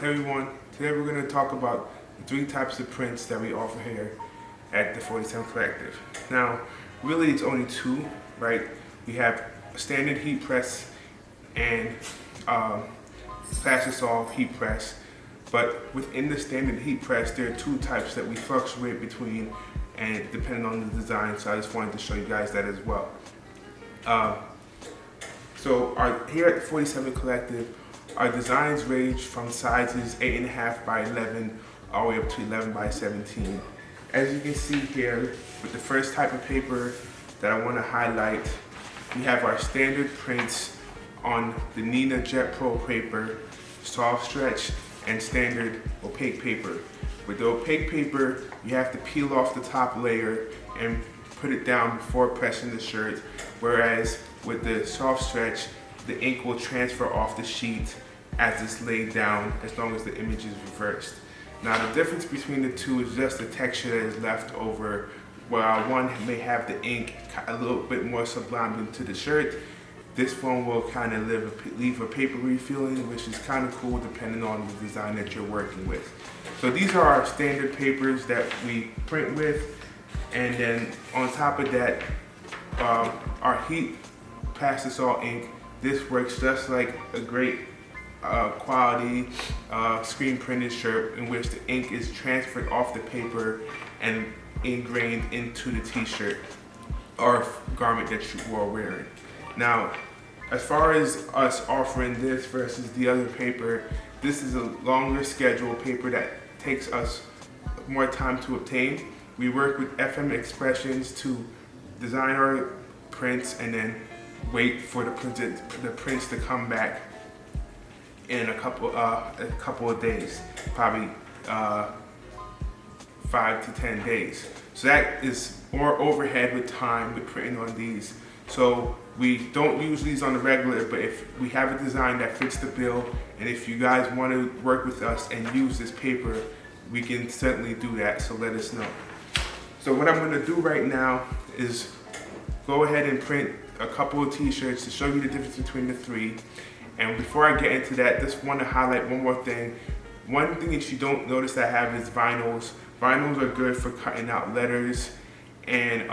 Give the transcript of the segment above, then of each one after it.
Hey everyone, today we're going to talk about the three types of prints that we offer here at the 47 Collective. Now, really it's only two, right? We have a standard heat press and plastisol heat press, but within the standard heat press there are two types that we fluctuate between and depending on the design, so I just wanted to show you guys that as well. Here at the 47 Collective, our designs range from sizes 8.5 by 11 all the way up to 11 by 17. As you can see here, with the first type of paper that I want to highlight, we have our standard prints on the Nina Jet Pro paper, soft stretch, and standard opaque paper. With the opaque paper, you have to peel off the top layer and put it down before pressing the shirt, whereas with the soft stretch, the ink will transfer off the sheet as it's laid down as long as the image is reversed. Now the difference between the two is just the texture that is left over. While one may have the ink a little bit more sublimed into the shirt, this one will kind of leave a papery feeling, which is kind of cool depending on the design that you're working with. So these are our standard papers that we print with, and then on top of that, our heat plastisol ink. This works just like a great quality screen printed shirt in which the ink is transferred off the paper and ingrained into the t-shirt or garment that you are wearing. Now, as far as us offering this versus the other paper, this is a longer schedule paper that takes us more time to obtain. We work with FM Expressions to design our prints and then wait for the prints to come back in a couple of days, probably 5 to 10 days. So that is more overhead with time with printing on these. So we don't use these on the regular, but if we have a design that fits the bill, and if you guys want to work with us and use this paper, we can certainly do that, so let us know. So what I'm going to do right now is go ahead and print a couple of t-shirts to show you the difference between the three. And before I get into that, just want to highlight one more thing. One thing that you don't notice that I have is vinyls. Vinyls are good for cutting out letters, and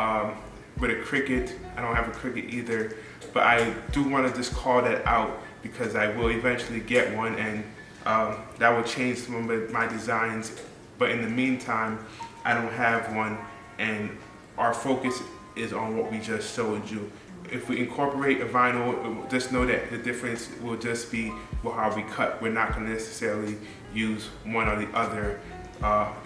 with a Cricut, I don't have a Cricut either, but I do want to just call that out because I will eventually get one, and that will change some of my designs. But in the meantime, I don't have one, and our focus is on what we just showed you. If we incorporate a vinyl, just know that the difference will just be how we cut. We're not going to necessarily use one or the other.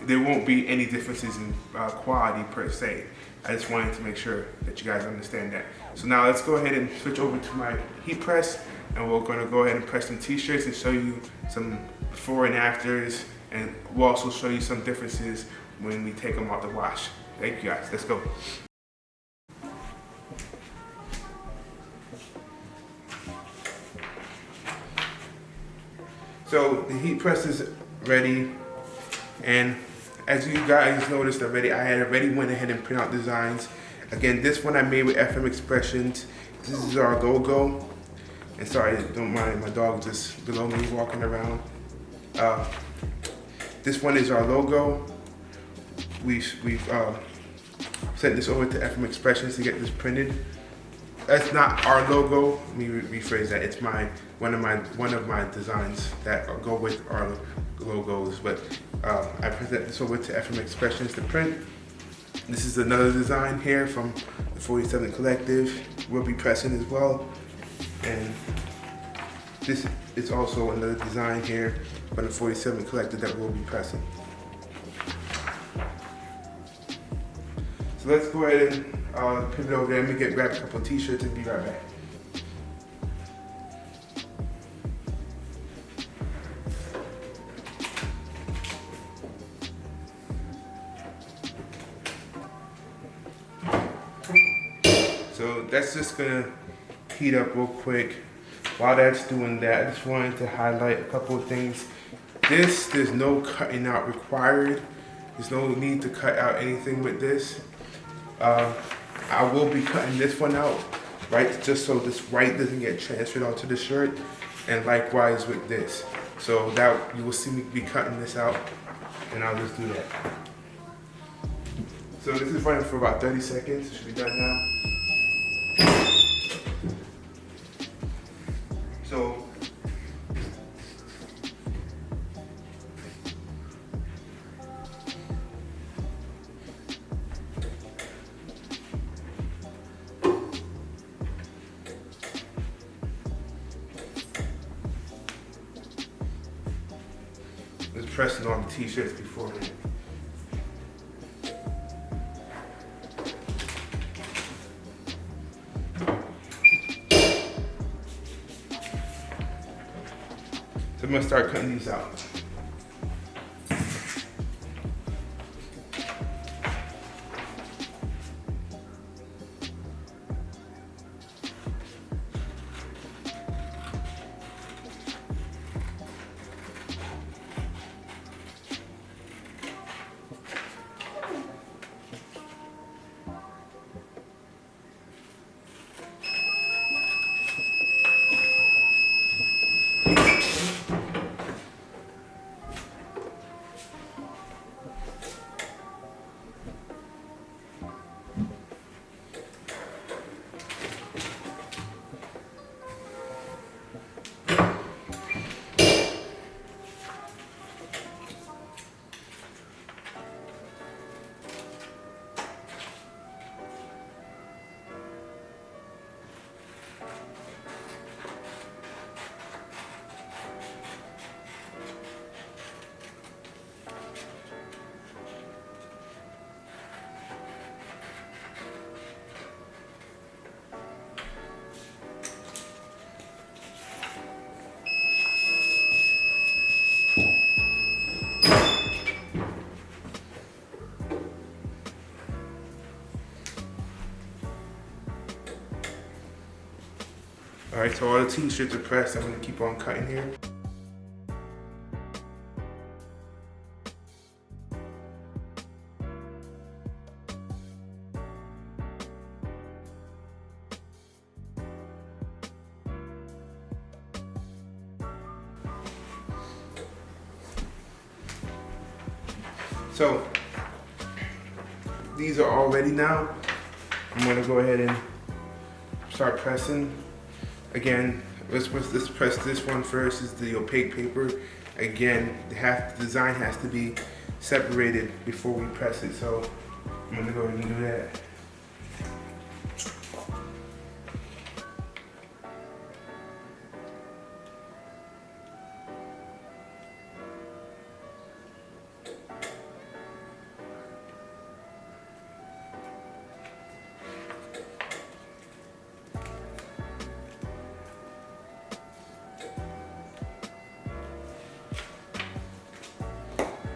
There won't be any differences in quality per se. I just wanted to make sure that you guys understand that. So now let's go ahead and switch over to my heat press, and we're going to go ahead and press some t-shirts and show you some before and afters, and we'll also show you some differences when we take them out the wash. Thank you guys, let's go. So the heat press is ready, and as you guys noticed already, I had already went ahead and print out designs. Again, this one I made with FM Expressions. This is our logo. And sorry, don't mind, my dog just below me walking around. This one is our logo. We've sent this over to FM Expressions to get this printed. That's not our logo. Let me rephrase that. It's one of my designs that go with our logos. But I present this over to FM Expressions to print. This is another design here from the 47 Collective. We'll be pressing as well. And this is also another design here from the 47 Collective that we'll be pressing. So let's go ahead and pivot over there. Let me grab a couple of t-shirts and be right back. So that's just gonna heat up real quick. While that's doing that, I just wanted to highlight a couple of things. There's no cutting out required. There's no need to cut out anything with this. I will be cutting this one out, right, just so this white doesn't get transferred onto the shirt, and likewise with this. So that you will see me be cutting this out, and I'll just do that. So this is running for about 30 seconds. It should be done now. So just pressing on the t-shirts beforehand. So I'm gonna start cutting these out. All right, so all the t-shirts are pressed. I'm gonna keep on cutting here. So these are all ready now. I'm gonna go ahead and start pressing. Again, let's press this one first. Is the opaque paper. Again, the design has to be separated before we press it. So I'm gonna go ahead and do that.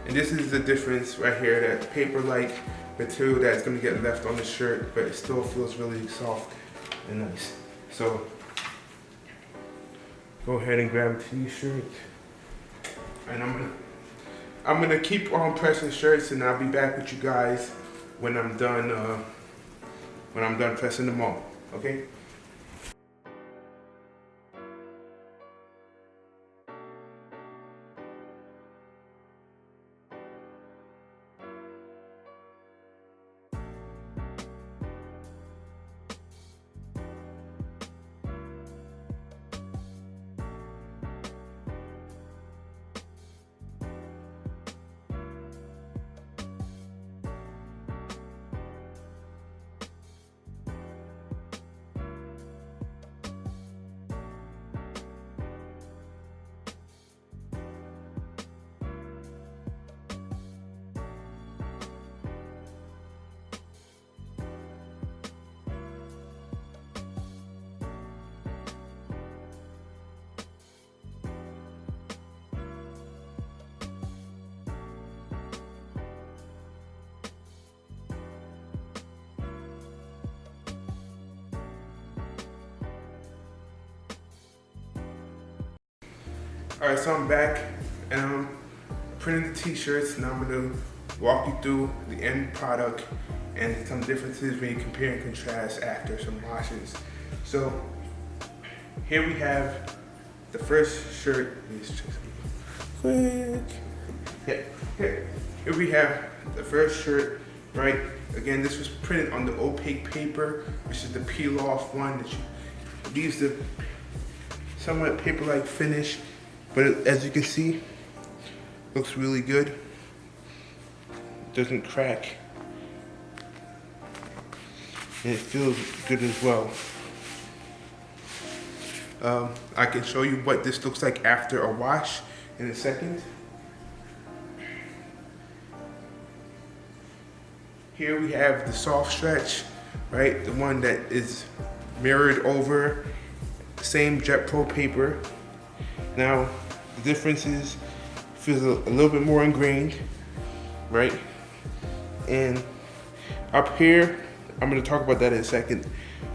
And this is the difference right here, that paper-like material that's gonna get left on the shirt, but it still feels really soft and nice. So go ahead and grab a t-shirt. And I'm gonna keep on pressing shirts, and I'll be back with you guys when I'm done pressing them all, okay? All right, so I'm back and I'm printing the t-shirts. Now I'm gonna walk you through the end product and some differences when you compare and contrast after some washes. So here we have the first shirt. quick. Yeah, here we have the first shirt, right? Again, this was printed on the opaque paper, which is the peel off one that you use the somewhat paper-like finish, but as you can see, looks really good. Doesn't crack, and it feels good as well. I can show you what this looks like after a wash in a second. Here we have the soft stretch, right? The one that is mirrored over the same Jet Pro paper. Now, the difference is, it feels a little bit more ingrained, right? And up here, I'm gonna talk about that in a second,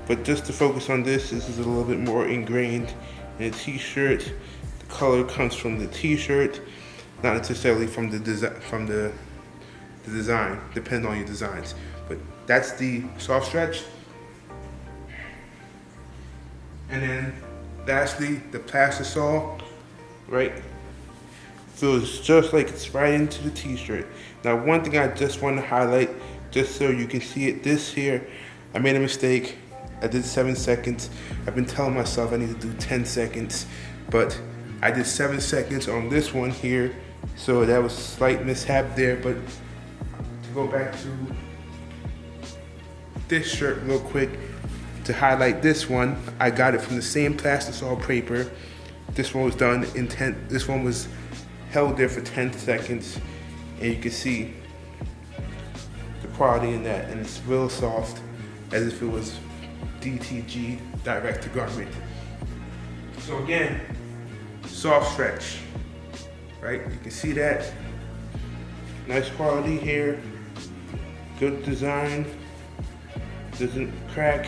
but just to focus on this is a little bit more ingrained in a t-shirt. The color comes from the t-shirt, not necessarily from the design, depending on your designs. But that's the soft stretch. And then lastly, the plastisol, right? Feels just like it's right into the t-shirt. Now, one thing I just want to highlight, just so you can see it, this here, I made a mistake. I did 7 seconds. I've been telling myself I need to do 10 seconds, but I did 7 seconds on this one here. So that was a slight mishap there, but to go back to this shirt real quick, to highlight this one, I got it from the same plastisol paper. This one was done in 10, this one was held there for 10 seconds, and you can see the quality in that, and it's real soft, as if it was DTG, direct to garment. So again, soft stretch, right? You can see that. Nice quality here, good design, doesn't crack.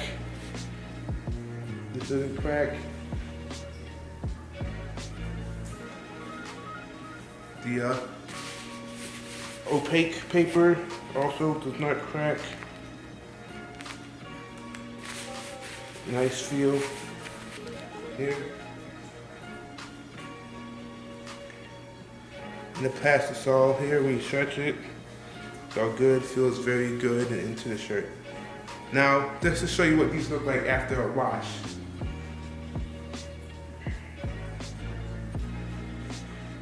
This doesn't crack. The opaque paper also does not crack. Nice feel here. And the plastisol here, when you stretch it, it's all good, feels very good and into the shirt. Now, just to show you what these look like after a wash.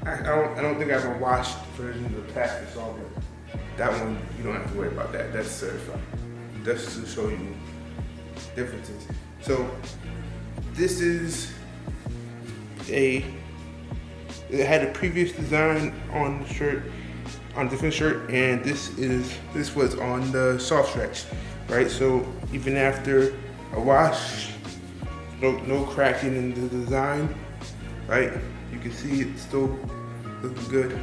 I don't think I have a washed version of the plastisol, but that one, you don't have to worry about that. That's certified. Just to show you differences. So this is it had a previous design on the shirt, on a different shirt, and this was on the soft stretch, right? So even after a wash, no cracking in the design, right? You can see it's still looking good.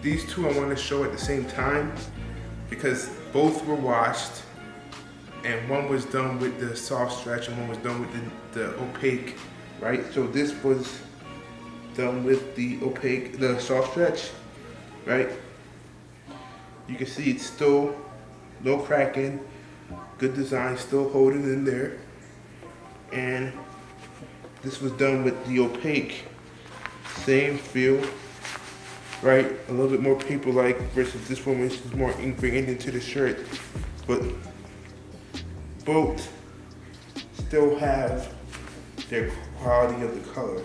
These two I want to show at the same time because both were washed, and one was done with the soft stretch and one was done with the opaque, right? So this was done with the opaque, the soft stretch, right? You can see it's still no cracking, good design, still holding in there. And this was done with the opaque, same feel, right? A little bit more paper-like versus this one, which is more ingrained into the shirt. But both still have their quality of the color.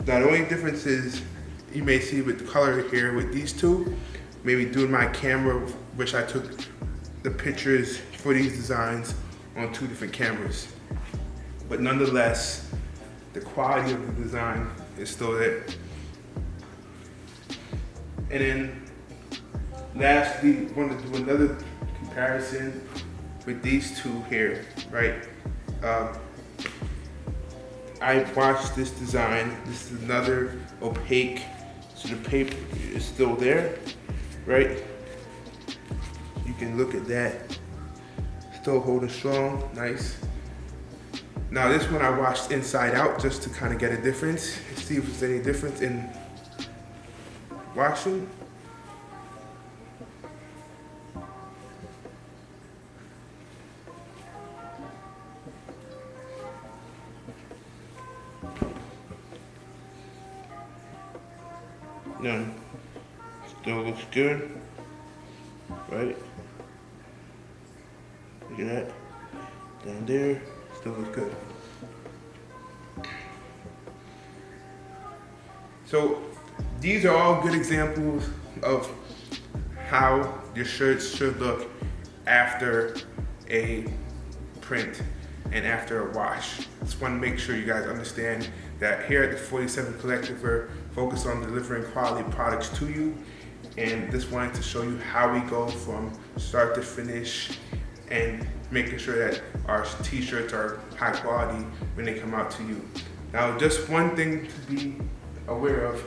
Now the only difference is you may see with the color here with these two, maybe doing my camera, which I took the pictures for these designs on 2 different cameras. But nonetheless, the quality of the design is still there. And then lastly, I want to do another comparison with these two here, right? I watched this design. This is another opaque, so the paper is still there, right? You can look at that. Still holding strong, nice. Now this one I washed inside out just to kind of get a difference, see if there's any difference in washing. done. Still looks good, right? Look at that. Down there, still looks good. So these are all good examples of how your shirts should look after a print and after a wash. Just want to make sure you guys understand that here at the 47 Collective, we're focused on delivering quality products to you, and just wanted to show you how we go from start to finish and making sure that our t-shirts are high quality when they come out to you. Now, just one thing to be aware of,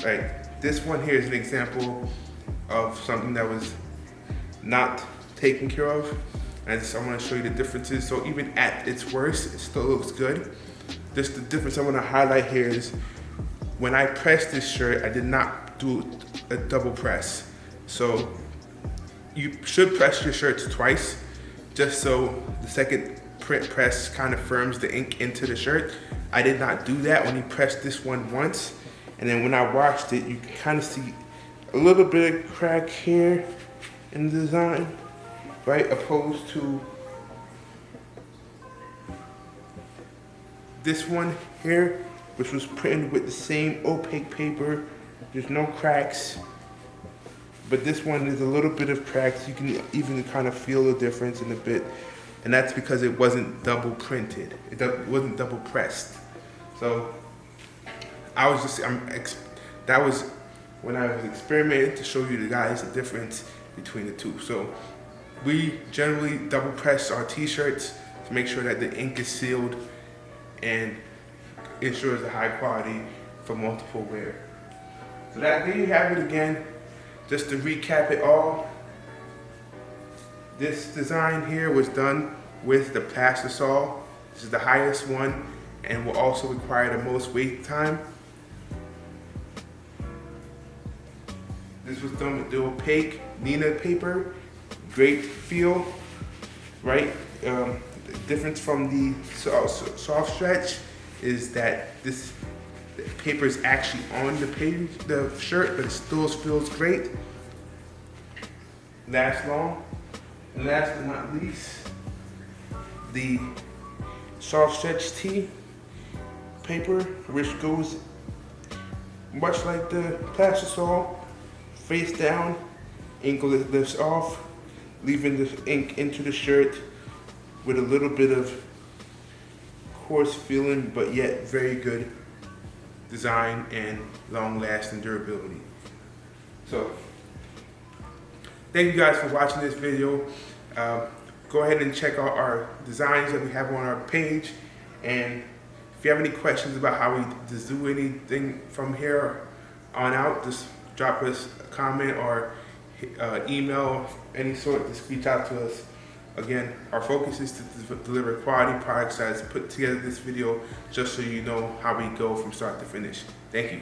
right? This one here is an example of something that was not taken care of. And I want to show you the differences. So even at its worst, it still looks good. Just the difference I want to highlight here is when I pressed this shirt, I did not do a double press. So you should press your shirts twice, just so the second print press kind of firms the ink into the shirt. I did not do that. When you press this one once, and then when I washed it, you can kind of see a little bit of crack here in the design, right? Opposed to this one here, which was printed with the same opaque paper. There's no cracks, but this one is a little bit of cracks. You can even kind of feel the difference in a bit, and that's because it wasn't double printed. It wasn't double pressed. So I was just, that was when I was experimenting to show you guys the difference between the two. So we generally double press our t-shirts to make sure that the ink is sealed and ensures the high quality for multiple wear. So there you have it again. Just to recap it all, this design here was done with the plastisol. This is the highest one and will also require the most wait time. This was done with the opaque Nina paper. Great feel, right? The difference from the soft stretch is that this paper is actually on the page, the shirt, but it still feels great. Lasts long. And last but not least, the soft stretch tee paper, which goes much like the plastisol, face down, ink lifts off, leaving the ink into the shirt with a little bit of coarse feeling, but yet very good design and long-lasting durability. So, thank you guys for watching this video. Go ahead and check out our designs that we have on our page, and if you have any questions about how we just do anything from here on out, just drop us a comment or email of any sort. Just reach out to us. Again, our focus is to deliver quality products. As put together this video just so you know how we go from start to finish. Thank you.